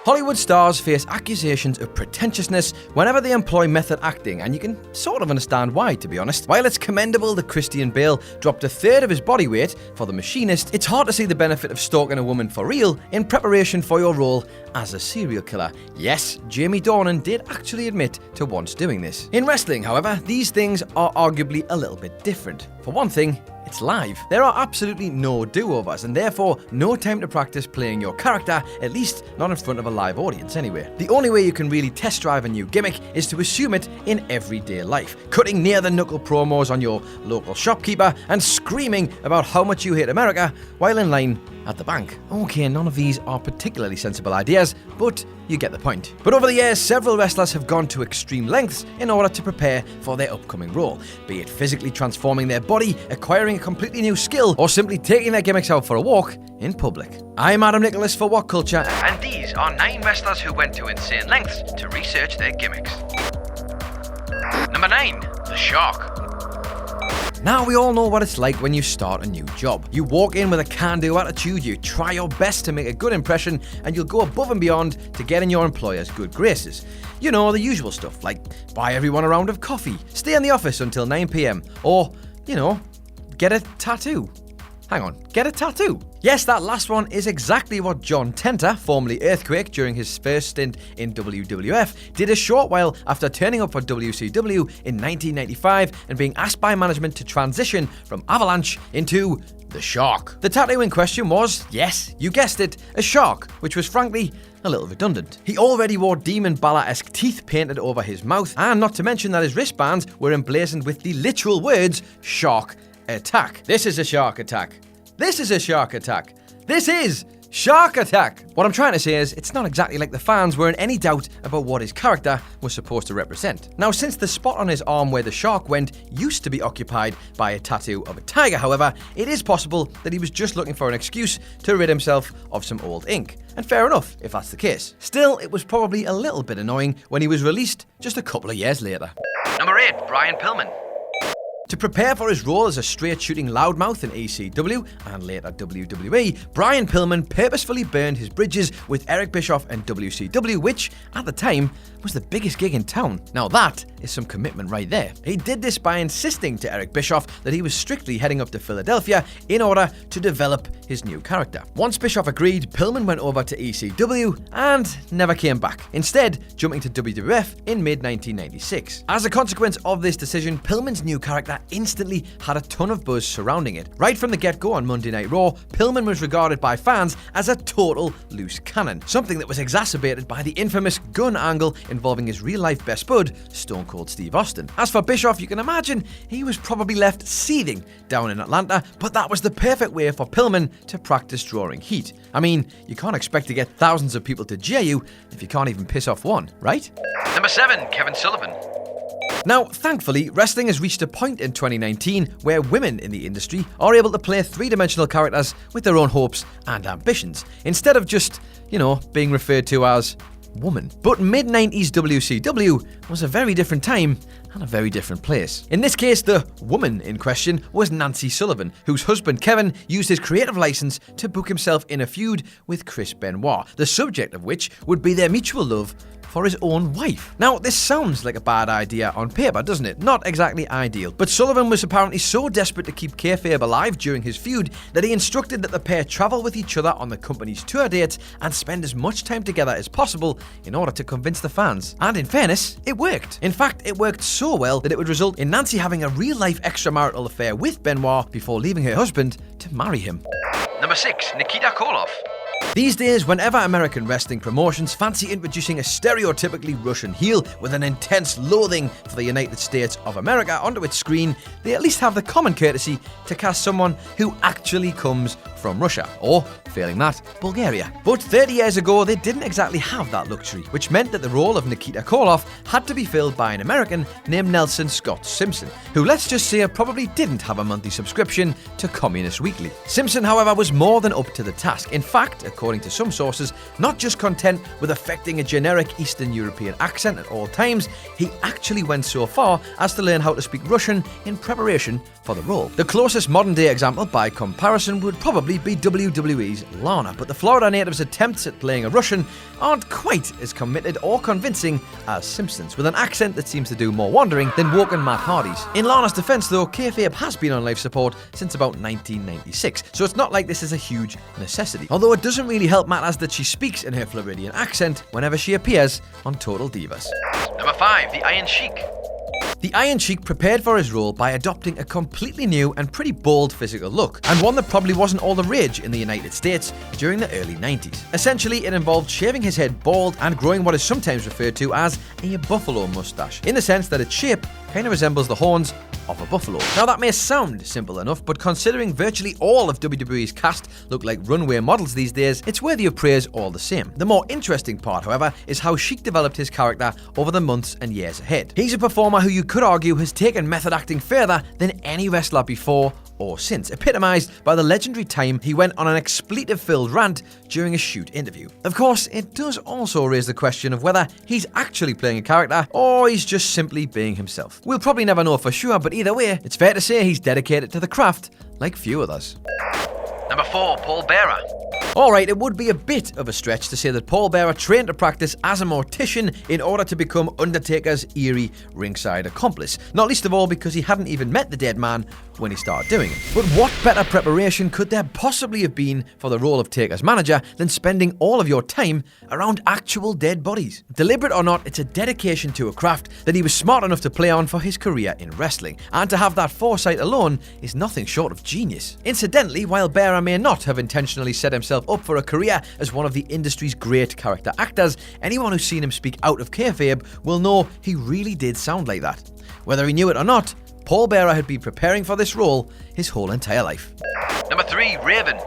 Hollywood stars face accusations of pretentiousness whenever they employ method acting, and you can sort of understand why, to be honest. While it's commendable that Christian Bale dropped a third of his body weight for The Machinist, it's hard to see the benefit of stalking a woman for real in preparation for your role as a serial killer. Yes, Jamie Dornan did actually admit to once doing this. In wrestling, however, these things are arguably a little bit different. For one thing, it's live. There are absolutely no do-overs, and therefore no time to practice playing your character, at least not in front of a live audience anyway. The only way you can really test drive a new gimmick is to assume it in everyday life, cutting near-the-knuckle promos on your local shopkeeper and screaming about how much you hate America while in line at the bank. Okay, none of these are particularly sensible ideas, but you get the point. But over the years, several wrestlers have gone to extreme lengths in order to prepare for their upcoming role, be it physically transforming their body, acquiring a completely new skill, or simply taking their gimmicks out for a walk in public. I'm Adam Nicholas for What Culture, and these are 9 wrestlers who went to insane lengths to research their gimmicks. Number 9, The Shark. Now, we all know what it's like when you start a new job. You walk in with a can-do attitude, you try your best to make a good impression, and you'll go above and beyond to get in your employer's good graces. You know, the usual stuff, like buy everyone a round of coffee, stay in the office until 9 p.m, or, you know, get a tattoo. Hang on, get a tattoo? Yes, that last one is exactly what Jon Tenta, formerly Earthquake, during his first stint in WWF, did a short while after turning up for WCW in 1995 and being asked by management to transition from Avalanche into The Shark. The tattoo in question was, yes, you guessed it, a shark, which was frankly a little redundant. He already wore Demon Balor-esque teeth painted over his mouth, and not to mention that his wristbands were emblazoned with the literal words, Shark Attack. This is a shark attack. This is a shark attack. This is Shark Attack. What I'm trying to say is, it's not exactly like the fans were in any doubt about what his character was supposed to represent. Now, since the spot on his arm where the shark went used to be occupied by a tattoo of a tiger, however, it is possible that he was just looking for an excuse to rid himself of some old ink. And fair enough, if that's the case. Still, it was probably a little bit annoying when he was released just a couple of years later. Number 8, Brian Pillman. To prepare for his role as a straight-shooting loudmouth in ECW and later WWE, Brian Pillman purposefully burned his bridges with Eric Bischoff and WCW, which, at the time, was the biggest gig in town. Now that is some commitment right there. He did this by insisting to Eric Bischoff that he was strictly heading up to Philadelphia in order to develop his new character. Once Bischoff agreed, Pillman went over to ECW and never came back, instead jumping to WWF in mid-1996. As a consequence of this decision, Pillman's new character instantly had a ton of buzz surrounding it. Right from the get-go on Monday Night Raw, Pillman was regarded by fans as a total loose cannon, something that was exacerbated by the infamous gun angle involving his real-life best bud, Stone Cold Steve Austin. As for Bischoff, you can imagine he was probably left seething down in Atlanta, but that was the perfect way for Pillman to practice drawing heat. I mean, you can't expect to get thousands of people to cheer you if you can't even piss off one, right? Number 7, Kevin Sullivan. Now, thankfully, wrestling has reached a point in 2019 where women in the industry are able to play three-dimensional characters with their own hopes and ambitions, instead of just, you know, being referred to as woman. But mid-90s WCW was a very different time and a very different place. In this case, the woman in question was Nancy Sullivan, whose husband Kevin used his creative license to book himself in a feud with Chris Benoit, the subject of which would be their mutual love for his own wife. Now, this sounds like a bad idea on paper, doesn't it? Not exactly ideal. But Sullivan was apparently so desperate to keep kayfabe alive during his feud that he instructed that the pair travel with each other on the company's tour dates and spend as much time together as possible in order to convince the fans. And in fairness, it worked. In fact, it worked so well that it would result in Nancy having a real-life extramarital affair with Benoit before leaving her husband to marry him. Number 6, Nikita Koloff. These days, whenever American wrestling promotions fancy introducing a stereotypically Russian heel with an intense loathing for the United States of America onto its screen, they at least have the common courtesy to cast someone who actually comes from Russia, or, failing that, Bulgaria. But 30 years ago, they didn't exactly have that luxury, which meant that the role of Nikita Koloff had to be filled by an American named Nelson Scott Simpson, who, let's just say, probably didn't have a monthly subscription to Communist Weekly. Simpson, however, was more than up to the task. In fact, according to some sources, not just content with affecting a generic Eastern European accent at all times, he actually went so far as to learn how to speak Russian in preparation for the role. The closest modern-day example by comparison would probably movie be WWE's Lana, but the Florida native's attempts at playing a Russian aren't quite as committed or convincing as Simpson's, with an accent that seems to do more wandering than woken Matt Hardy's. In Lana's defense though, kayfabe has been on life support since about 1996, so it's not like this is a huge necessity. Although it doesn't really help matters that she speaks in her Floridian accent whenever she appears on Total Divas. Number 5, the Iron Sheik. The Iron Sheik prepared for his role by adopting a completely new and pretty bold physical look, and one that probably wasn't all the rage in the United States during the early 90s. Essentially, it involved shaving his head bald and growing what is sometimes referred to as a buffalo mustache, in the sense that its shape kind of resembles the horns of a buffalo. Now that may sound simple enough, but considering virtually all of WWE's cast look like runway models these days, it's worthy of praise all the same. The more interesting part, however, is how Sheik developed his character over the months and years ahead. He's a performer who you could argue has taken method acting further than any wrestler before or since, epitomised by the legendary time he went on an expletive-filled rant during a shoot interview. Of course, it does also raise the question of whether he's actually playing a character or he's just simply being himself. We'll probably never know for sure, but either way, it's fair to say he's dedicated to the craft like few others. Number 4, Paul Berra. Alright, it would be a bit of a stretch to say that Paul Berra trained to practice as a mortician in order to become Undertaker's eerie ringside accomplice, not least of all because he hadn't even met the dead man when he started doing it. But what better preparation could there possibly have been for the role of Taker's manager than spending all of your time around actual dead bodies? Deliberate or not, it's a dedication to a craft that he was smart enough to play on for his career in wrestling, and to have that foresight alone is nothing short of genius. Incidentally, while Berra may not have intentionally set himself up for a career as one of the industry's great character actors, anyone who's seen him speak out of kayfabe will know he really did sound like that. Whether he knew it or not, Paul Berra had been preparing for this role his whole entire life. Number 3, Raven.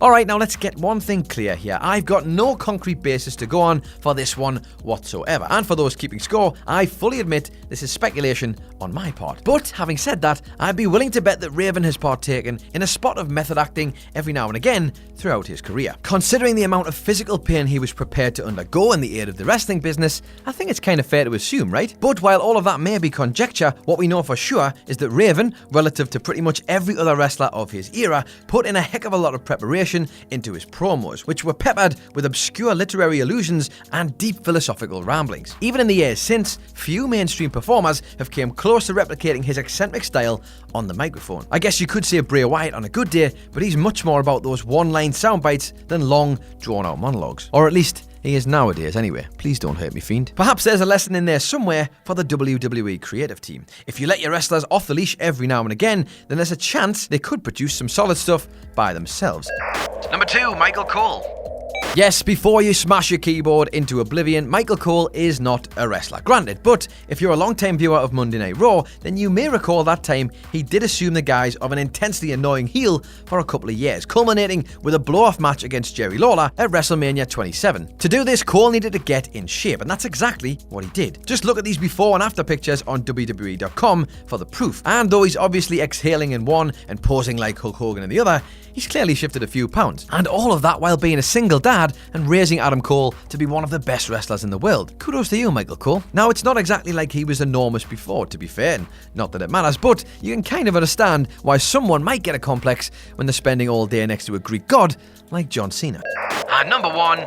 Alright, now let's get one thing clear here. I've got no concrete basis to go on for this one whatsoever. And for those keeping score, I fully admit this is speculation on my part. But having said that, I'd be willing to bet that Raven has partaken in a spot of method acting every now and again throughout his career. Considering the amount of physical pain he was prepared to undergo in the aid of the wrestling business, I think it's kind of fair to assume, right? But while all of that may be conjecture, what we know for sure is that Raven, relative to pretty much every other wrestler of his era, put in a heck of a lot of preparation into his promos, which were peppered with obscure literary allusions and deep philosophical ramblings. Even in the years since, few mainstream performers have come close to replicating his eccentric style on the microphone. I guess you could say Bray Wyatt on a good day, but he's much more about those one-line sound bites than long, drawn-out monologues. Or at least he is nowadays anyway. Please don't hurt me, fiend. Perhaps there's a lesson in there somewhere for the WWE creative team. If you let your wrestlers off the leash every now and again, then there's a chance they could produce some solid stuff by themselves. Number 2, Michael Cole. Yes, before you smash your keyboard into oblivion, Michael Cole is not a wrestler, granted, but if you're a long-time viewer of Monday Night Raw, then you may recall that time he did assume the guise of an intensely annoying heel for a couple of years, culminating with a blow-off match against Jerry Lawler at WrestleMania 27. To do this, Cole needed to get in shape, and that's exactly what he did. Just look at these before and after pictures on WWE.com for the proof, and though he's obviously exhaling in one and posing like Hulk Hogan in the other, he's clearly shifted a few pounds. And all of that while being a single dad and raising Adam Cole to be one of the best wrestlers in the world. Kudos to you, Michael Cole. Now, it's not exactly like he was enormous before, to be fair, and not that it matters, but you can kind of understand why someone might get a complex when they're spending all day next to a Greek god like John Cena. And number 1,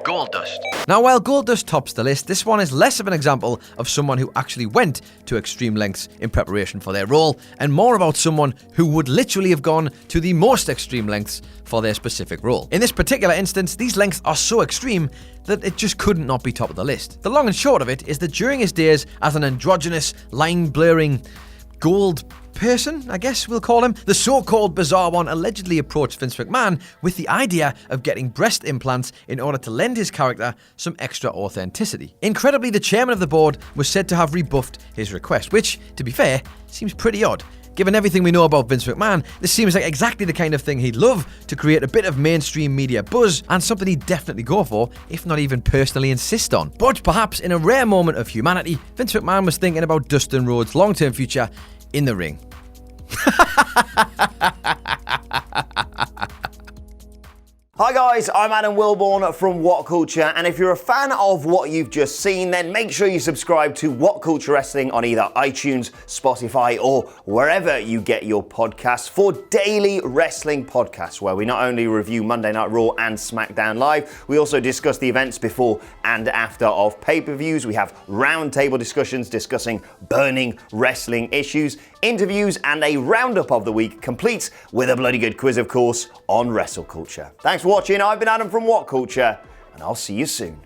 Goldust. Now, while Goldust tops the list, this one is less of an example of someone who actually went to extreme lengths in preparation for their role, and more about someone who would literally have gone to the most extreme lengths for their specific role. In this particular instance, these lengths are so extreme that it just couldn't not be top of the list. The long and short of it is that during his days as an androgynous, line-blurring gold person, I guess we'll call him, the so-called bizarre one allegedly approached Vince McMahon with the idea of getting breast implants in order to lend his character some extra authenticity. Incredibly, the chairman of the board was said to have rebuffed his request, which, to be fair, seems pretty odd. Given everything we know about Vince McMahon, this seems like exactly the kind of thing he'd love to create a bit of mainstream media buzz, and something he'd definitely go for, if not even personally insist on. But perhaps in a rare moment of humanity, Vince McMahon was thinking about Dustin Rhodes' long-term future in the ring. Hi guys, I'm Adam Wilborn from What Culture, and if you're a fan of what you've just seen, then make sure you subscribe to What Culture Wrestling on either iTunes, Spotify, or wherever you get your podcasts for daily wrestling podcasts, where we not only review Monday Night Raw and SmackDown Live, we also discuss the events before and after of pay-per-views. We have roundtable discussions discussing burning wrestling issues, interviews, and a roundup of the week, complete with a bloody good quiz, of course, on wrestle culture. Thanks for watching. I've been Adam from What Culture, and I'll see you soon.